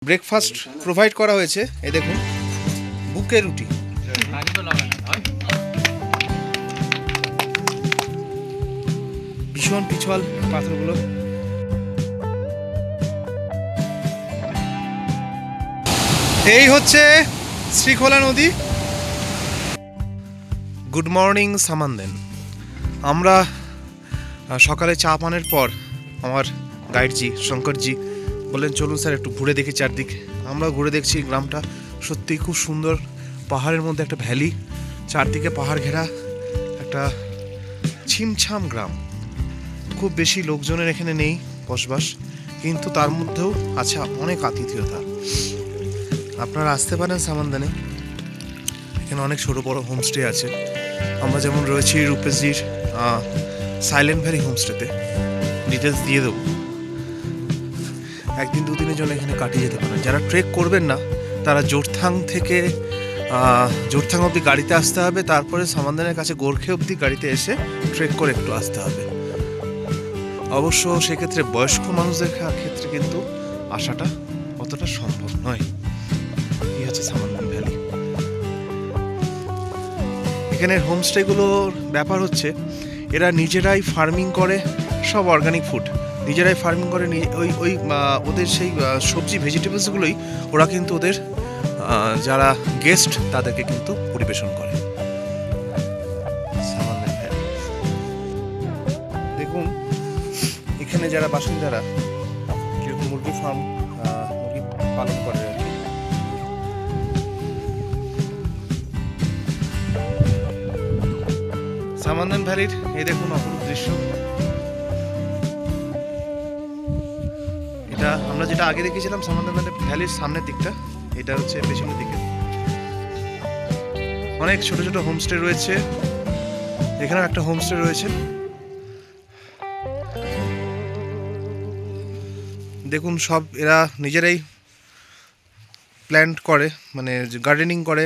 Breakfast provide করা হয়েছে। এই দেখুন, বুকে রুটি। ভীষণ পিছল পাথরগুলো। এই হচ্ছে শ্রীখোলা নদী। গুড মর্নিং সামানদেন। আমরা সকালে চা পানের পর আমার গাইডজি শঙ্করজি বললেন চলুন স্যার একটু ঘুরে দেখি চারদিক। আমরা ঘুরে দেখছি গ্রামটা সত্যিই খুব সুন্দর। পাহাড়ের মধ্যে একটা ভ্যালি, চারদিকে পাহাড় ঘেরা একটা ছিমছাম গ্রাম। খুব বেশি লোকজনের এখানে নেই বসবাস, কিন্তু তার মধ্যেও আছে অনেক আতিথেয়তা। আপনারা আসতে পারেন সামানদানে। এখানে অনেক ছোটো বড়ো হোমস্টে আছে। আমরা যেমন রয়েছি রূপেশজির সাইলেন্ট ভ্যালি হোমস্টেতে, ডিটেলস দিয়ে দেবো। একদিন দুদিনের জন্য এখানে কাটিয়ে যেতে পারেন। যারা ট্রেক করবেন না তারা জোরথাং থেকে জোরথাং অবধি গাড়িতে আসতে হবে, তারপরে সামানদানের কাছে গোর্খে অবধি গাড়িতে এসে ট্রেক করে একটু আসতে হবে। অবশ্য সেক্ষেত্রে বয়স্ক মানুষদের ক্ষেত্রে কিন্তু আসাটা অতটা সম্ভব নয়। এই হচ্ছে সামানদান ভ্যালি। এখানের হোমস্টেগুলোর ব্যাপার হচ্ছে এরা নিজেরাই ফার্মিং করে, সব অর্গানিক ফুড নিজেরাই ফার্মিং করে। ওই ওদের সেই সবজি ভেজিটেবলসগুলোই ওরা কিন্তু ওদের যারা গেস্ট তাদেরকে কিন্তু পরিবেশন করে। দেখুন এখানে যারা বাসিন্দারা কিরকম মুরগি ফার্ম মুরগি পালন করে আর কি। সামানদান ভ্যালির এই দেখুন অপরূপ দৃশ্য। এটা আমরা যেটা আগে দেখেছিলাম সামানদান ভ্যালির সামনের দিকটা, এটা হচ্ছে পেছনের দিকে। অনেক ছোট ছোট হোমস্টে রয়েছে। এখানেও একটা হোমস্টে রয়েছে। দেখুন সব এরা নিজেরাই প্ল্যান্ট করে, মানে গার্ডেনিং করে,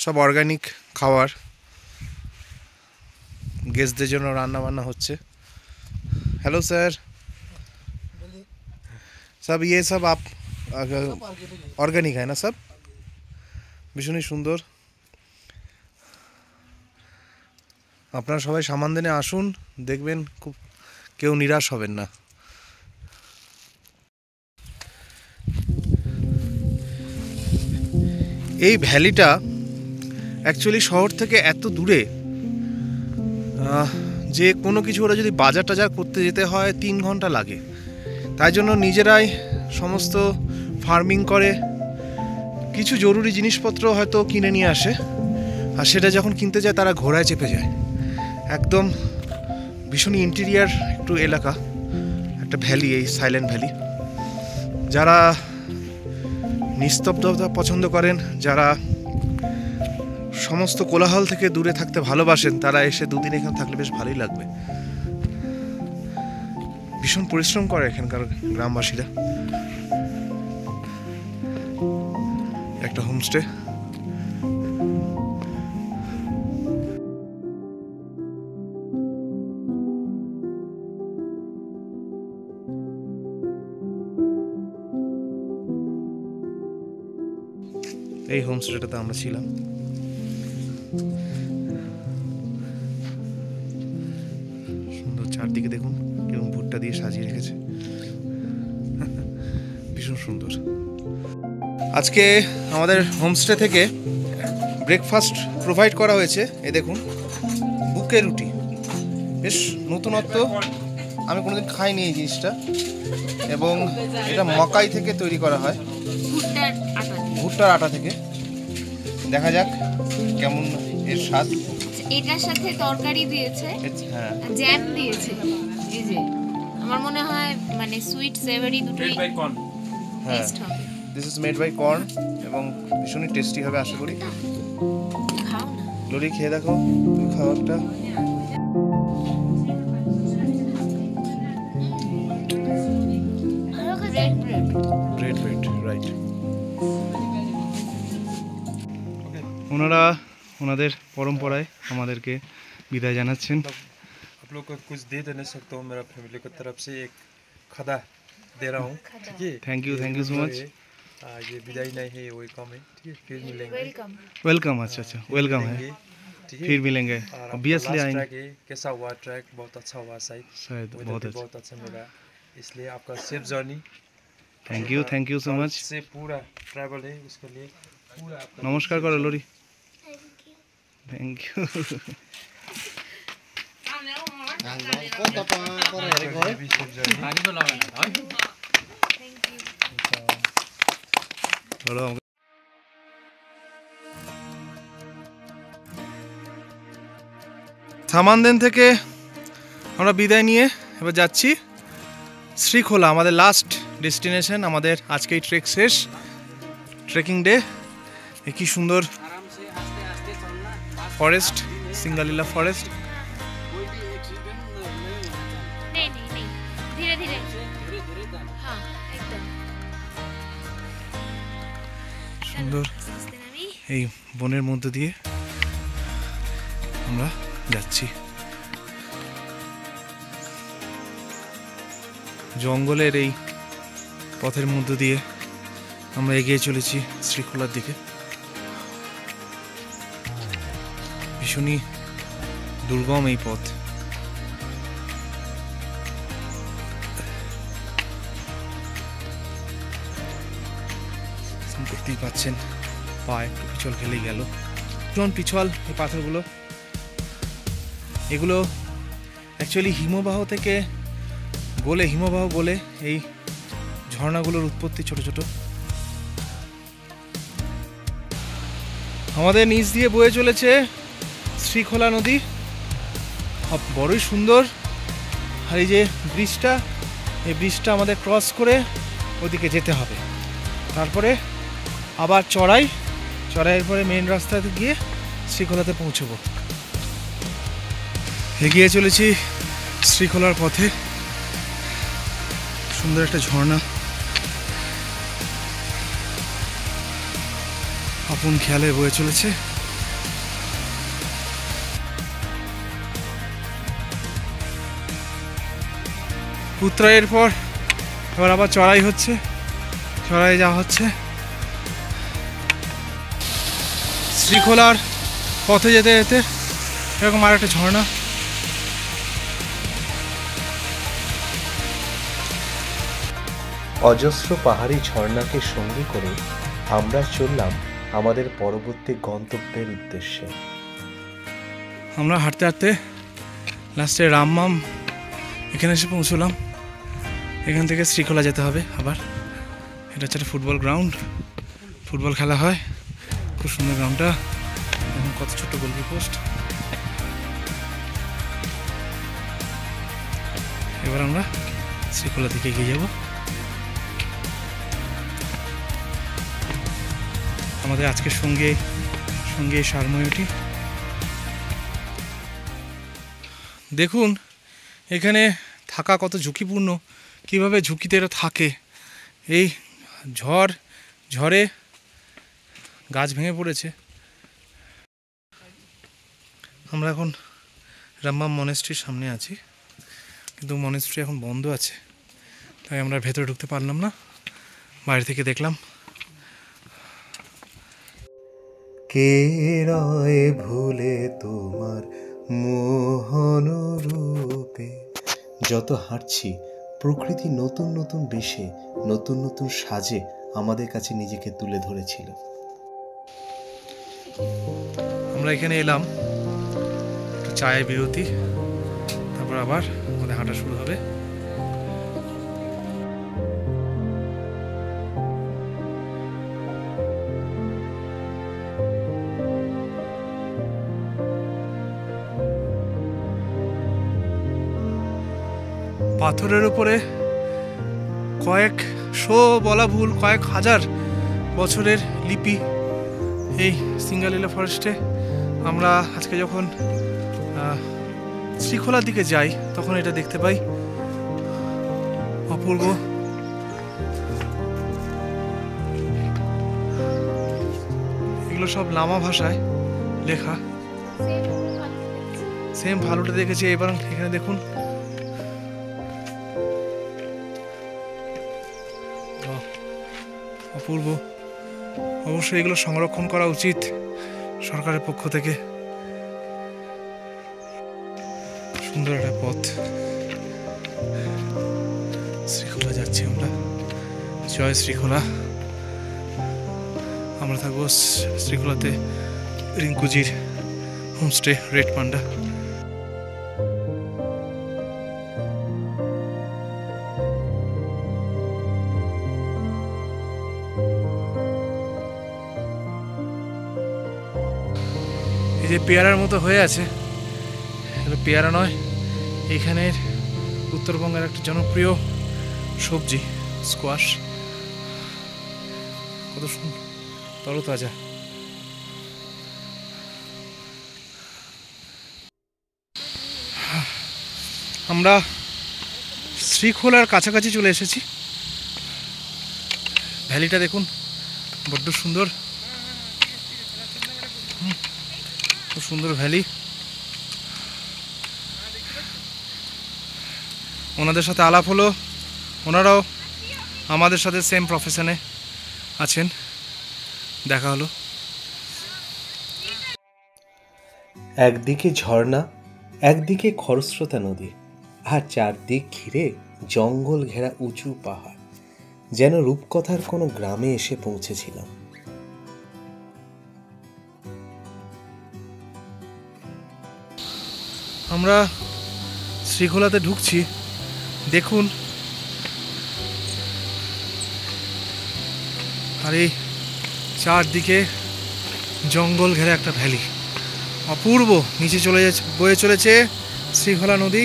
সব অর্গানিক খাবার। গেস্টদের জন্য রান্না বান্না হচ্ছে। हेलो सर, सब ये सब आप ऑर्गेनिक है ना सब? ভীষণই সুন্দর। আপনারা সবাই সামানদানে আসুন, দেখবেন খুব কেউ নিরাশ হবেন না। এই ভ্যালিটা অ্যাকচুয়ালি শহর থেকে এত দূরে যে কোনো কিছু ওরা যদি বাজার টাজার করতে যেতে হয় 3 ঘন্টা লাগে। তাই জন্য নিজেরাই সমস্ত ফার্মিং করে। কিছু জরুরি জিনিসপত্র হয়তো কিনে নিয়ে আসে, আর সেটা যখন কিনতে যায় তারা ঘোড়ায় চেপে যায়। একদম ভীষণ ইন্টেরিয়ার একটু এলাকা, একটা ভ্যালি, এই সাইলেন্ট ভ্যালি। যারা নিস্তব্ধতা পছন্দ করেন, যারা সমস্ত কোলাহল থেকে দূরে থাকতে ভালোবাসেন, তারা এসে দুদিন এখানে থাকলে বেশ ভালোই লাগবে। ভীষণ পরিশ্রম করে এখানকার গ্রামবাসীরা। একটা হোমস্টে। এই হোমস্টেটাতে আমরা ছিলাম। সুন্দর চারদিকে দেখুন কিরকম ভুট্টা দিয়ে সাজিয়ে রেখেছে, ভীষণ সুন্দর। আজকে আমাদের হোমস্টে থেকে ব্রেকফাস্ট প্রোভাইড করা হয়েছে। এই দেখুন, বুকে রুটি, বেশ নতুনত্ব, আমি কোনোদিন খাইনি এই জিনিসটা। এবং এটা মকাই থেকে তৈরি করা হয়, ভুট্টার আটা থেকে। দেখা যাক কেমন এর স্বাদ। এটার সাথে তরকারি দিয়েছে, হ্যাঁ, জ্যাম দিয়েছে। এই যে আমার মনে হয় মানে সুইট সেভারি দুটোই টেস্ট হবে। This is made by corn এবং ভীষণই টেস্টি হবে আশা করি। খাও না, লোরি খেয়ে দেখো খাবারটা। Bread right. ওনারা ওনাদের পরম্পরায় আমাদেরকে বিদায় জানাচ্ছেন। आप लोग को कुछ दे नहीं सकता हूँ, मेरा फैमिली की तरफ से एक खदा दे रहा हूँ, ठीक है? Thank you so much. ये विदाई नहीं है, वेलकम है, ठीक है, फिर मिलेंगे। वेलकम। वेलकम, अच्छा अच्छा, वेलकम है, ठीक है, फिर मिलेंगे, और ऑब्वियसली लास्ट आएंगे। ट्रैक है, कैसा हुआ ट्रैक? बहुत अच्छा हुआ शायद, शायद बहुत अच्छा। बहुत अच्छा मिला, इसलिए आपका safe journey. Thank you so much. से पूरा ट्रैवल है, उसके लिए पूरा आपका नमस्कार करो लोरी। Thank you. भी सेफ जर्नी। চলো সামানদেন থেকে আমরা বিদায় নিয়ে এবার যাচ্ছি শ্রীখোলা, আমাদের লাস্ট ডেস্টিনেশন। আমাদের আজকেই ট্রেক শেষ, ট্রেকিং ডে। কি সুন্দর ফরেস্ট, সিঙ্গালীলা ফরেস্ট। नहीं नहीं नहीं, धीरे धीरे। हाँ एकदम সুন্দর আস্তে নামি। এই বনের মধ্যে দিয়ে আমরা যাচ্ছি। জঙ্গলের এই পথের মধ্য দিয়ে আমরা এগিয়ে চলেছি শ্রীখোলার দিকে। ভীষণই দুর্গম এই পথ। দেখতেই পাচ্ছেন পা একটু পিছল খেলেই গেল, ভীষণ পিছল এই পাথরগুলো। এগুলো অ্যাকচুয়ালি হিমবাহ থেকে গলে, হিমবাহ গলে এই ঝর্ণাগুলোর উৎপত্তি ছোট ছোট। আমাদের নিচ দিয়ে বয়ে চলেছে শ্রীখোলা নদী, বড়ই সুন্দর। আর এই যে ব্রিজটা, এই ব্রিজটা আমাদের ক্রস করে ওদিকে যেতে হবে, তারপরে আবার চড়াইয়ের পরে মেন রাস্তাতে গিয়ে শ্রীখোলাতে পৌঁছবো। এগিয়ে চলেছি শ্রীখোলার পথে। সুন্দর একটা ঝর্ণা আপন খেয়ালে বয়ে চলেছে। উত্তরায়ের পর এবার আবার চড়াই হচ্ছে, চড়াই যাওয়া হচ্ছে। শ্রীখোলার পথে যেতে যেতে এরকম আর একটা ঝর্ণা। অজস্র পাহাড়ি ঝর্ণাকে সঙ্গী করে আমরা চললাম আমাদের পরবর্তী গন্তব্যের উদ্দেশ্যে। আমরা হাঁটতে হাঁটতে লাস্টে রামমাম এখানে এসে পৌঁছলাম। এখান থেকে শ্রীখোলা যেতে হবে আবার। এটা হচ্ছে একটা ফুটবল গ্রাউন্ড, ফুটবল খেলা হয়। খুব সুন্দর গ্রাউন্ডটা, এবং কত ছোট্ট গোলকি পোস্ট। এবার আমরা শ্রীখোলা দিকে এগিয়ে যাব। আমাদের আজকের সঙ্গে সারময়ূরী। দেখুন এখানে থাকা কত ঝুঁকিপূর্ণ, কিভাবে ঝুঁকিতে এরা থাকে। এই ঝড়ে গাছ ভেঙে পড়েছে। আমরা এখন রামমাম মনেস্ট্রির সামনে আছি, কিন্তু মনেস্ট্রি এখন বন্ধ আছে, তাই আমরা ভেতরে ঢুকতে পারলাম না, বাইরে থেকে দেখলাম। কে রয় ভুলে তোমার মোহন রূপে। যত হাঁটছি প্রকৃতি নতুন নতুন বেশে, নতুন নতুন সাজে আমাদের কাছে নিজেকে তুলে ধরেছিল। আমরা এখানে এলাম, একটু চায়ের বিরতি, তারপর আবার আমাদের হাঁটা শুরু হবে। পাথরের উপরে কয়েকশো বলা ভুল, কয়েক হাজার বছরের লিপি এই সিঙ্গালীলা ফরেস্টে। আমরা আজকে যখন শ্রীখোলার দিকে যাই তখন এটা দেখতে পাই। অপূর্ব। এগুলো সব লামা ভাষায় লেখা। সেম ভালুটা দেখেছি, এবার এখানে দেখুন অপূর্ব। অবশ্যই এগুলো সংরক্ষণ করা উচিত সরকারের পক্ষ থেকে। সুন্দর একটা পথ, শ্রীখোলা যাচ্ছি আমরা। জয় শ্রীখোলা। আমরা থাকবো শ্রীখোলাতে রিঙ্কুজির হোমস্টে রেড পান্ডা। এই যে পেয়ারার মতো হয়ে আছে, এটা পেয়ারা নয়, এখানের উত্তরবঙ্গের একটা জনপ্রিয় সবজি স্কোয়াশ। কত সুন্দর তরতাজা। আমরা শ্রীখোলার কাছাকাছি চলে এসেছি। ভ্যালিটা দেখুন, বড্ড সুন্দর, খুব সুন্দর ভ্যালি। ওনাদের সাথে আলাপ হলো, ওনারাও আমাদের সাথে সেম প্রফেশনে আছেন, দেখা হলো। একদিকে ঝর্ণা, একদিকে খরস্রোতা নদী, আর চারদিক ঘিরে জঙ্গল ঘেরা উঁচু পাহাড়, যেন রূপকথার কোনো গ্রামে এসে পৌঁছেছিলাম। আমরা শ্রীখোলাতে ঢুকছি, দেখুন। আর এই চারদিকে জঙ্গল ঘেরা একটা ভ্যালি, অপূর্ব। নিচে চলে যাচ্ছে, বয়ে চলেছে শ্রীখোলা নদী।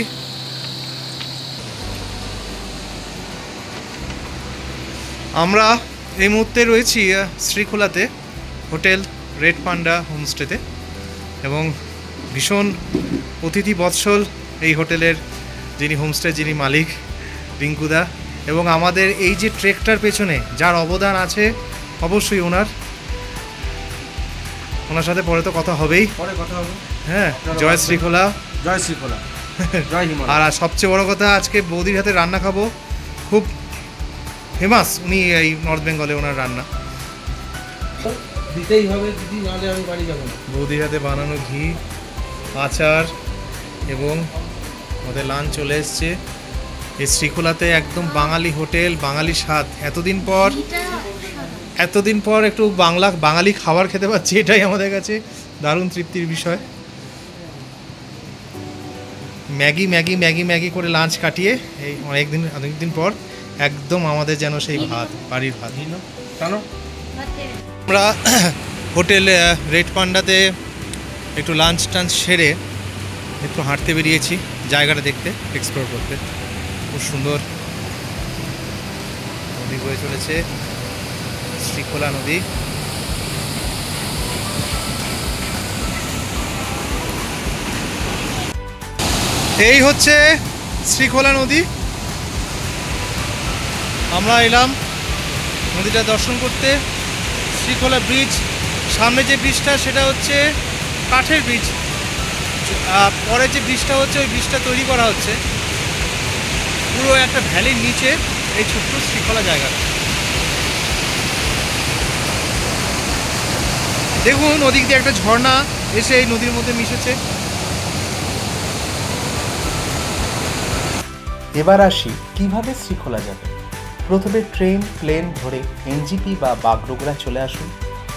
আমরা এই মুহূর্তে রয়েছি শ্রীখোলাতে হোটেল রেড পান্ডা হোমস্টেতে, এবং ভীষণ অতিথি বৎসল এই হোটেলের যিনি হোমস্টে, যিনি মালিক, রিঙ্কুদা। এবং আমাদের এই যে ট্রেকটার পেছনে যার অবদান আছে, অবশ্যই ওনার সাথে পরে তো কথা হবেই, পরে কথা হবে। হ্যাঁ। জয় শ্রীখোলা, জয় শ্রীখোলা, জয় হিমালয়। আর সবচেয়ে বড় কথা, আজকে বৌদির হাতে রান্না খাবো, খুব ফেমাস উনি এই নর্থ বেঙ্গলে ওনার রান্না। দিতেই হবে দিদি, নাহলে আমি বাড়ি যাবো না। বৌদির হাতে বানানো ঘি, আচার, এবং আমাদের লাঞ্চ চলে এসছে। এই শ্রীখোলাতে একদম বাঙালি হোটেল, বাঙালি স্বাদ। এতদিন পর একটু বাঙালি খাবার খেতে পাচ্ছি, এটাই আমাদের কাছে দারুণ তৃপ্তির বিষয়। ম্যাগি ম্যাগি ম্যাগি ম্যাগি করে লাঞ্চ কাটিয়ে এই অনেকদিন পর একদম আমাদের যেন সেই ভাত, বাড়ির ভাত। জানো, আমরা হোটেল রেড পান্ডাতে একটু লাঞ্চ টাঞ্চ সেরে একটু হাঁটতে বেরিয়েছি, জায়গাটা দেখতে, এক্সপ্লোর করতে। খুব সুন্দর নদী বয়ে চলেছে, শ্রীখোলা নদী। এই হচ্ছে শ্রীখোলা নদী। আমরা এলাম নদীটা দর্শন করতে। শ্রীখোলা ব্রিজ, সামনে যে ব্রিজটা সেটা হচ্ছে কাঠের ব্রিজ, পরে যে ব্রিজটা হচ্ছে ওই ব্রিজটা তৈরি করা হচ্ছে পুরো একটা ভ্যালির নিচে, এই ছোট্ট শ্রীখোলা জায়গাটা। দেখুন ওদিক দিয়ে একটা ঝর্ণা এসে এই নদীর মধ্যে মিশেছে। এবার আসি কিভাবে শ্রীখোলা যাবে। প্রথমে ট্রেন, প্লেন ধরে এনজিপি বা বাগডোগরা চলে আসুন।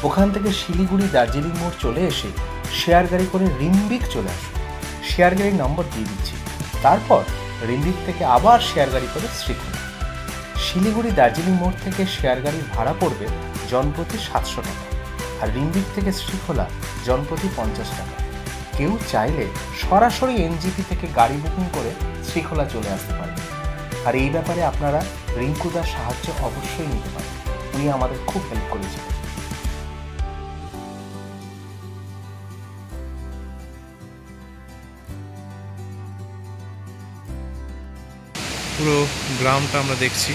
ওখান থেকে শিলিগুড়ি দার্জিলিং মোড় চলে এসে শেয়ার গাড়ি করে রিম্বিক চলে আসুন। শেয়ার গাড়ির নম্বর দিয়ে দিচ্ছি। তারপর রিম্বিক থেকে আবার শেয়ার গাড়ি করে শ্রীখোলা। শিলিগুড়ি দার্জিলিং মোড় থেকে শেয়ার গাড়ির ভাড়া পড়বে জনপ্রতি 700 টাকা, আর রিম্বিক থেকে শ্রীখোলা জনপ্রতি 50 টাকা। কেউ চাইলে সরাসরি এনজিপি থেকে গাড়ি বুকিং করে শ্রীখোলা চলে আসতে পারেন। আর এই ব্যাপারে আপনারা রিঙ্কুদার সাহায্য অবশ্যই নিতে পারেন, উনি আমাদের খুব হেল্প করেছিলেন। পুরো গ্রামটা আমরা দেখছি,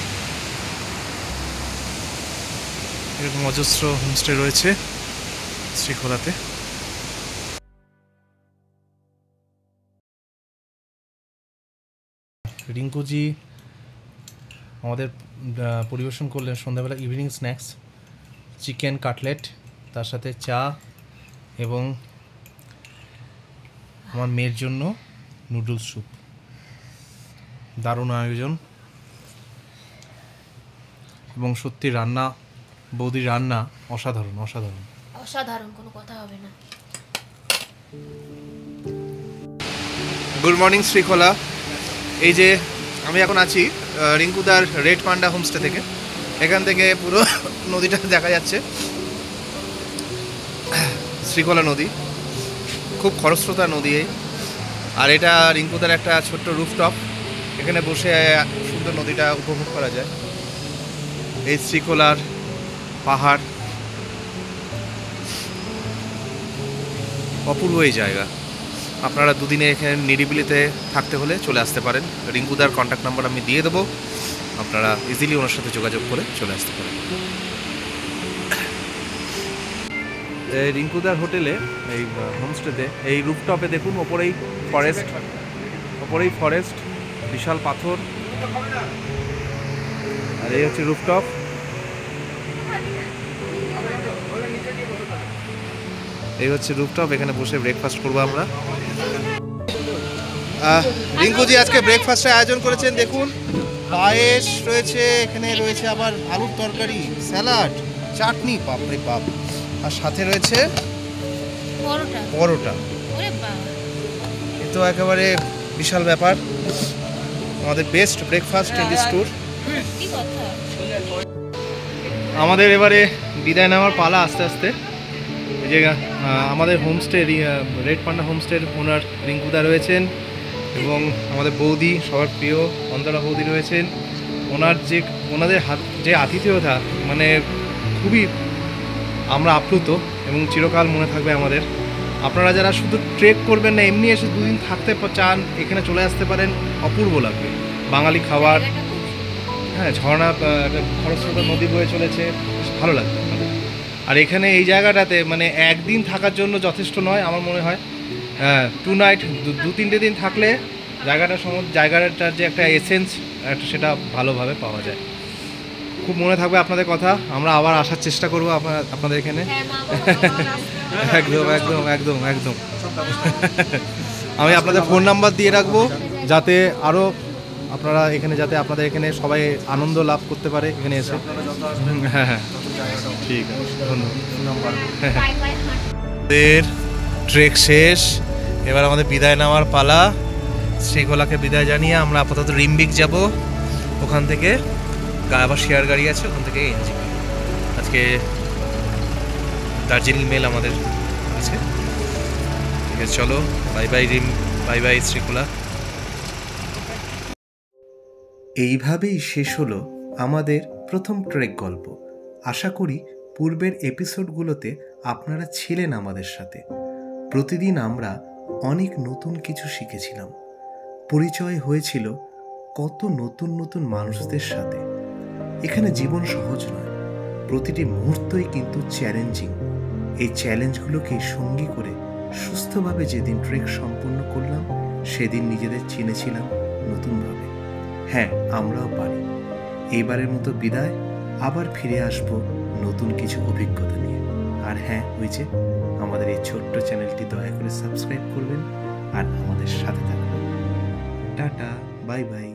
এরকম অজস্র হোমস্টে রয়েছে শ্রীখোলাতে। রিঙ্কুজি আমাদের পরিবেশন করলেন সন্ধ্যাবেলা ইভিনিং স্ন্যাক্স। চিকেন কাটলেট, তার সাথে চা এবং আমার মেয়ের জন্য নুডলস স্যুপ। দারুণ আয়োজন এবং সত্যি রান্না, বৌদির রান্না অসাধারণ অসাধারণ অসাধারণ, কোনো কথা হবে না। Good morning Srikhola. এই যে আমি এখন আছি রিঙ্কুদার রেড পান্ডা হোমস্টে থেকে। এখান থেকে পুরো নদীটা দেখা যাচ্ছে, শ্রীখোলা নদী, খুব খরস্রোতা নদী এই। আর এটা রিঙ্কুদার একটা ছোট্ট রুফটপ, এখানে বসে সুন্দর নদীটা উপভোগ করা যায়। এই শ্রীখোলার পাহাড়, অপূর্ব এই জায়গা। আপনারা দুদিনে এখানে নিরিবিলিতে থাকতে হলে চলে আসতে পারেন। রিঙ্কুদার কন্ট্যাক্ট নাম্বার আমি দিয়ে দেবো, আপনারা ইজিলি ওনার সাথে যোগাযোগ করে চলে আসতে পারেন। এই রিঙ্কুদার হোটেলে, এই হোমস্টেতে, এই রুফটপে দেখুন ওপরেই ফরেস্ট, বিশাল পাথর, আর এই হচ্ছে রুফটপ। এই হচ্ছে রুফটপ, এখানে বসে ব্রেকফাস্ট করবো আমরা। রিঙ্কুজি আজকে ব্রেকফাস্টের আয়োজন করেছেন, দেখুন পায়েস রয়েছে, এখানে রয়েছে আবার আলুর তরকারি, স্যালাড, চাটনি, বাপরে বাপ, আর সাথে রয়েছে পরোটা। এ তো একেবারে বিশাল ব্যাপার, আমাদের best breakfast in this tour. আমাদের এবারে বিদায় নেওয়ার পালা আস্তে আস্তে। এই যে আমাদের হোমস্টে, রেড পান্ডা হোমস্টের ওনার রিঙ্কুদা রয়েছেন এবং আমাদের বৌদি, সবার প্রিয় অন্তরা বৌদি রয়েছেন। ওনাদের যে আতিথেয়তা, মানে খুবই আমরা আপ্লুত এবং চিরকাল মনে থাকবে আমাদের। আপনারা যারা শুধু ট্রেক করবেন না, এমনি এসে দুদিন থাকতে চান, এখানে চলে আসতে পারেন, অপূর্ব লাগবে। বাঙালি খাবার, হ্যাঁ, ঝর্ণা, খরস্রোতা নদী বয়ে চলেছে, ভালো লাগবে আমাদের। আর এখানে এই জায়গাটাতে মানে একদিন থাকার জন্য যথেষ্ট নয় আমার মনে হয়, 2 নাইট, 2-3 দিন থাকলে জায়গাটার যে একটা এসেন্স, সেটা ভালোভাবে পাওয়া যায়। খুব মনে থাকবে আপনাদের কথা, আমরা আবার আসার চেষ্টা করবো আপনাদের এখানে। একদম একদম একদম একদম আমি আপনাদের ফোন নাম্বার দিয়ে রাখবো, যাতে আরও আপনারা এখানে, যাতে আপনাদের এখানে সবাই আনন্দ লাভ করতে পারে এখানে এসে। হ্যাঁ হ্যাঁ, ঠিক আছে, ধন্যবাদ। আমাদের ট্রেক শেষ, এবার আমাদের বিদায় নেওয়ার পালা। শ্রীখোলাকে বিদায় জানিয়ে আমরা আপাতত রিম্বিক যাব, ওখান থেকে আবার শেয়ার গাড়ি আছে, ওখান থেকে এনজিপি। আজকে দার্জিলিং মেল আমাদের আছে। ঠিক আছে, চলো, bye bye bye bye Srikhola. এইভাবেই শেষ হলো আমাদের প্রথম ট্রেক গল্প। আশা করি পূর্বের এপিসোডগুলোতে আপনারা ছিলেন আমাদের সাথে। প্রতিদিন আমরা অনেক নতুন কিছু শিখেছিলাম, পরিচয় হয়েছিল কত নতুন নতুন মানুষদের সাথে। এখানে জীবন সহজ নয়, প্রতিটি মুহূর্তই কিন্তু চ্যালেঞ্জিং। এই চ্যালেঞ্জগুলোকে সঙ্গী করে সুস্থভাবে যেদিন ট্রেক সম্পূর্ণ করলাম, সেদিন নিজেদের চিনেছিলাম নতুনভাবে। হ্যাঁ, আমরাও পারি। এইবারের মতো বিদায়, আবার ফিরে আসব নতুন কিছু অভিজ্ঞতা নিয়ে। আর হ্যাঁ, ওই যে আমাদের এই ছোট্ট চ্যানেলটি দয়া করে সাবস্ক্রাইব করবেন আর আমাদের সাথে থাকবেন। Tata, bye bye.